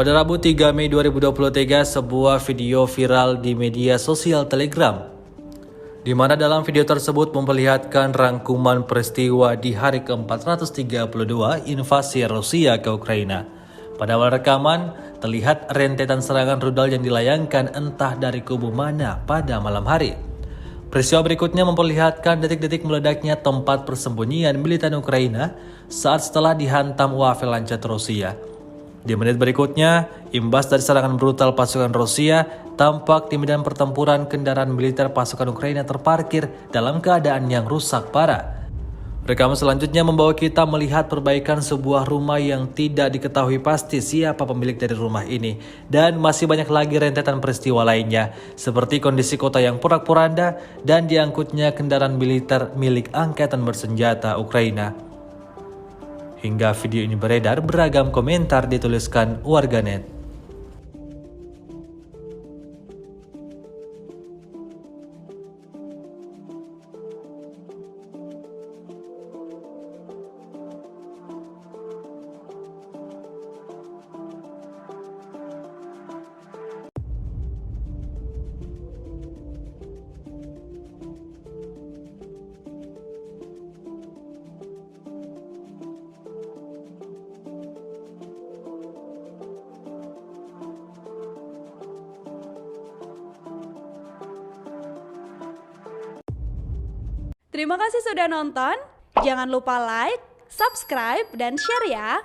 Pada Rabu 3 Mei 2023, sebuah video viral di media sosial Telegram, di mana dalam video tersebut memperlihatkan rangkuman peristiwa di hari ke-432 invasi Rusia ke Ukraina. Pada awal rekaman, terlihat rentetan serangan rudal yang dilayangkan entah dari kubu mana pada malam hari. Peristiwa berikutnya memperlihatkan detik-detik meledaknya tempat persembunyian militer Ukraina saat setelah dihantam wafel lancat Rusia. Di menit berikutnya, imbas dari serangan brutal pasukan Rusia, tampak di medan pertempuran kendaraan militer pasukan Ukraina terparkir dalam keadaan yang rusak parah. Rekaman selanjutnya membawa kita melihat perbaikan sebuah rumah yang tidak diketahui pasti siapa pemilik dari rumah ini. Dan masih banyak lagi rentetan peristiwa lainnya, seperti kondisi kota yang porak-poranda dan diangkutnya kendaraan militer milik angkatan bersenjata Ukraina. Hingga video ini beredar, beragam komentar dituliskan warganet. Terima kasih sudah nonton. Jangan lupa like, subscribe, dan share ya.